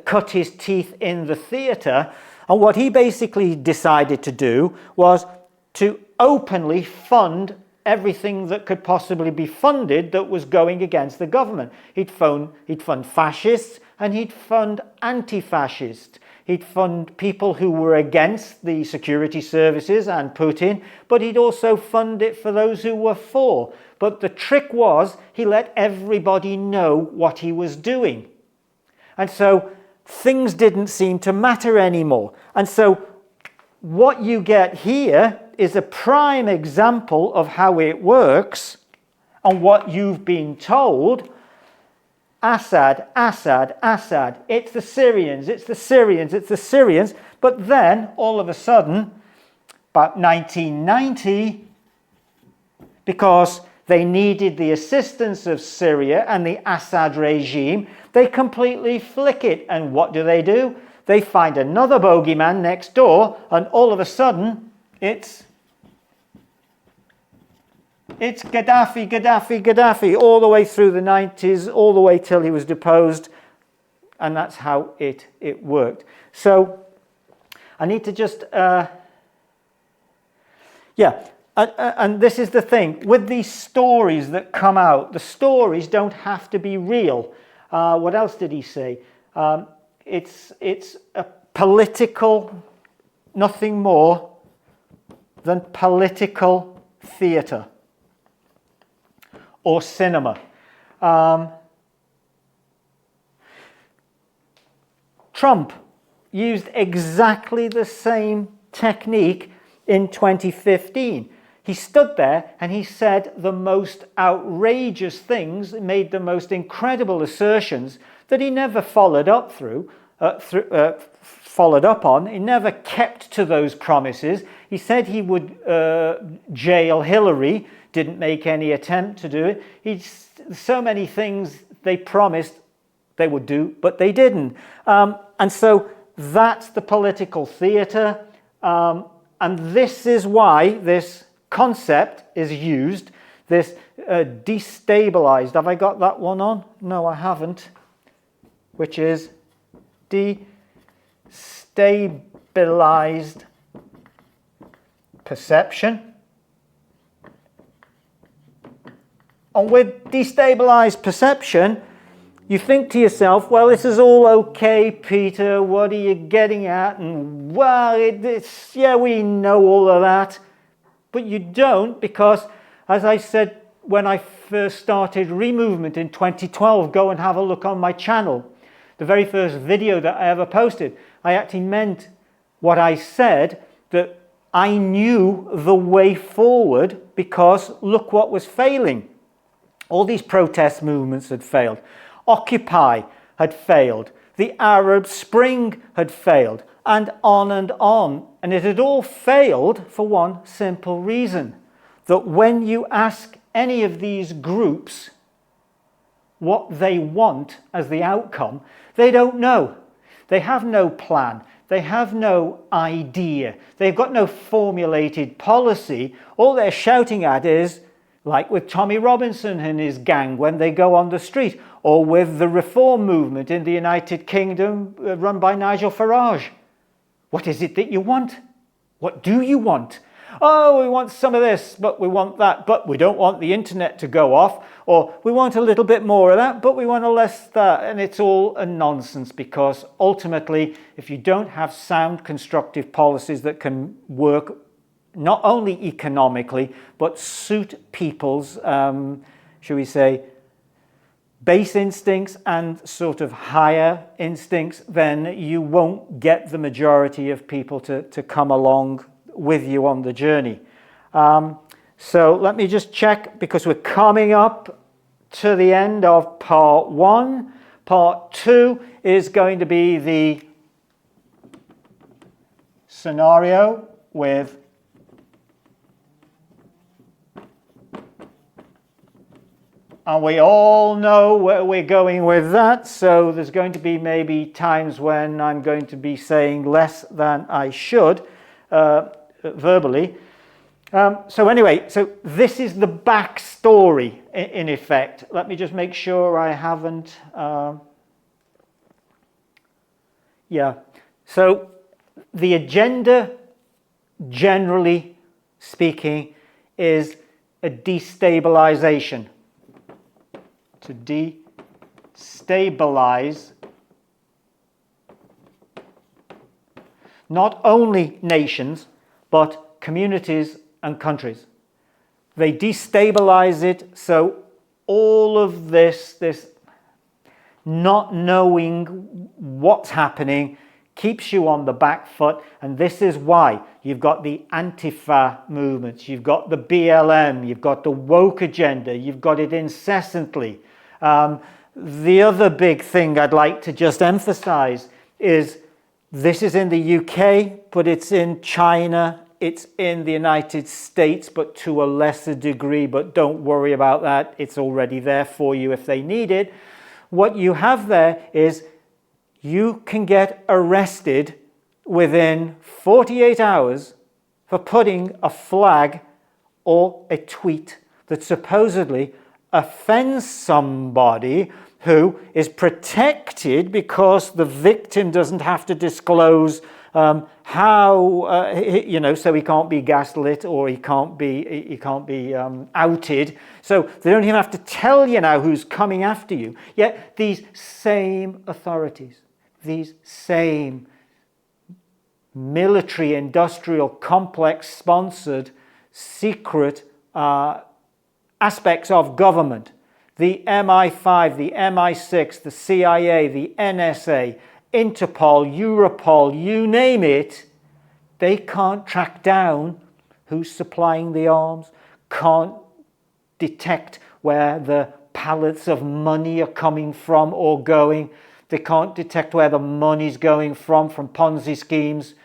Speaker 1: cut his teeth in the theatre. And what he basically decided to do was to openly fund everything that could possibly be funded that was going against the government. He'd fund fascists and he'd fund anti-fascists. He'd fund people who were against the security services and Putin, but he'd also fund it for those who were for. But the trick was he let everybody know what he was doing. And so things didn't seem to matter anymore. And so what you get here is a prime example of how it works and what you've been told. Assad, Assad, Assad. It's the Syrians, it's the Syrians, it's the Syrians. But then, all of a sudden, about 1990, because they needed the assistance of Syria and the Assad regime, they completely flick it. And what do? They find another bogeyman next door, and all of a sudden, it's Gaddafi, all the way through the 90s, all the way till he was deposed, and that's how it worked. So I need to just, and this is the thing, with these stories that come out, the stories don't have to be real. What else did he say? It's a political, nothing more than political theatre or cinema. Trump used exactly the same technique in 2015. He stood there and he said the most outrageous things, made the most incredible assertions that he never followed up on. He never kept to those promises. He said he would jail Hillary, didn't make any attempt to do it. So many things they promised they would do, but they didn't. And so that's the political theatre. And this is why this concept is used, this destabilized. Have I got that one on? No, I haven't. Which is destabilized perception. And with destabilized perception, you think to yourself, well, this is all okay, Peter, what are you getting at? And well, yeah, we know all of that. But you don't, because, as I said when I first started Removement in 2012, go and have a look on my channel. The very first video that I ever posted, I actually meant what I said, that I knew the way forward because look what was failing. All these protest movements had failed. Occupy had failed. The Arab Spring had failed, and on and on. And it had all failed for one simple reason, that when you ask any of these groups what they want as the outcome, they don't know. They have no plan. They have no idea. They've got no formulated policy. All they're shouting at is, like with Tommy Robinson and his gang when they go on the street, or with the reform movement in the United Kingdom run by Nigel Farage. What is it that you want? What do you want? Oh, we want some of this, but we want that, but we don't want the internet to go off, or we want a little bit more of that, but we want a less that. And it's all a nonsense, because ultimately, if you don't have sound constructive policies that can work not only economically, but suit people's, shall we say, base instincts and sort of higher instincts, then you won't get the majority of people to come along with you on the journey. So let me just check, because we're coming up to the end of part 1. Part 2 is going to be the scenario with and we all know where we're going with that, so there's going to be maybe times when I'm going to be saying less than I should verbally. So anyway, so this is the backstory in effect. Let me just make sure I haven't... So the agenda, generally speaking, is a destabilization. To destabilize not only nations, but communities and countries. They destabilize it, so all of this not knowing what's happening keeps you on the back foot, and this is why you've got the Antifa movements, you've got the BLM, you've got the woke agenda, you've got it incessantly. The other big thing I'd like to just emphasize is this is in the UK, but it's in China, it's in the United States, but to a lesser degree, but don't worry about that, it's already there for you if they need it. What you have there is you can get arrested within 48 hours for putting a flag or a tweet that supposedly offends somebody who is protected because the victim doesn't have to disclose how, so he can't be gaslit or he can't be outed. So they don't even have to tell you now who's coming after you. Yet these same authorities, these same military industrial complex sponsored secret aspects of government, the MI5, the MI6, the CIA, the NSA, Interpol, Europol, you name it, they can't track down who's supplying the arms, can't detect where the pallets of money are coming from or going. They can't detect where the money's going from Ponzi schemes.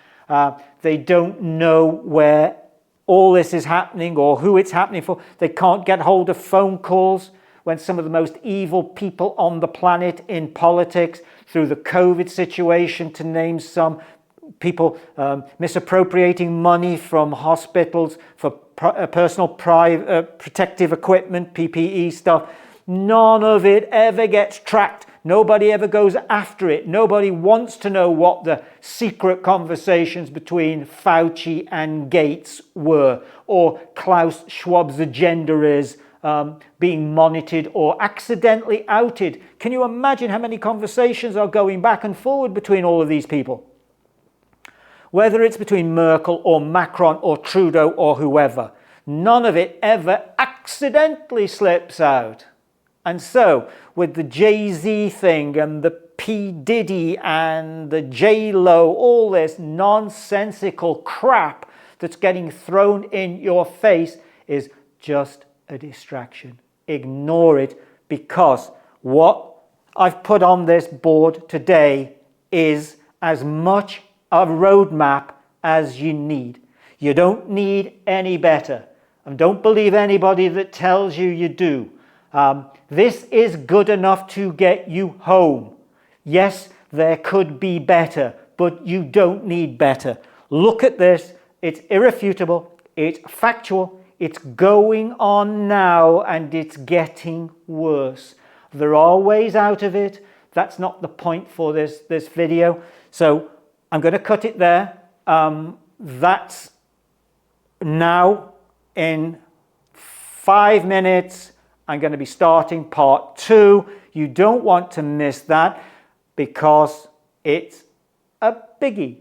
Speaker 1: They don't know where all this is happening or who it's happening for. They can't get hold of phone calls when some of the most evil people on the planet in politics, through the COVID situation, to name some, people misappropriating money from hospitals for personal protective equipment, PPE stuff. None of it ever gets tracked. Nobody ever goes after it. Nobody wants to know what the secret conversations between Fauci and Gates were, or Klaus Schwab's agenda is being monitored or accidentally outed. Can you imagine how many conversations are going back and forward between all of these people? Whether it's between Merkel or Macron or Trudeau or whoever, none of it ever accidentally slips out. And so, with the Jay-Z thing and the P. Diddy and the J-Lo, all this nonsensical crap that's getting thrown in your face is just a distraction. Ignore it, because what I've put on this board today is as much a roadmap as you need. You don't need any better. And don't believe anybody that tells you you do. This is good enough to get you home. Yes, there could be better, but you don't need better. Look at this. It's irrefutable. It's factual. It's going on now, and it's getting worse. There are ways out of it. That's not the point for this video. So I'm going to cut it there. That's now in 5 minutes. I'm going to be starting part 2. You don't want to miss that because it's a biggie.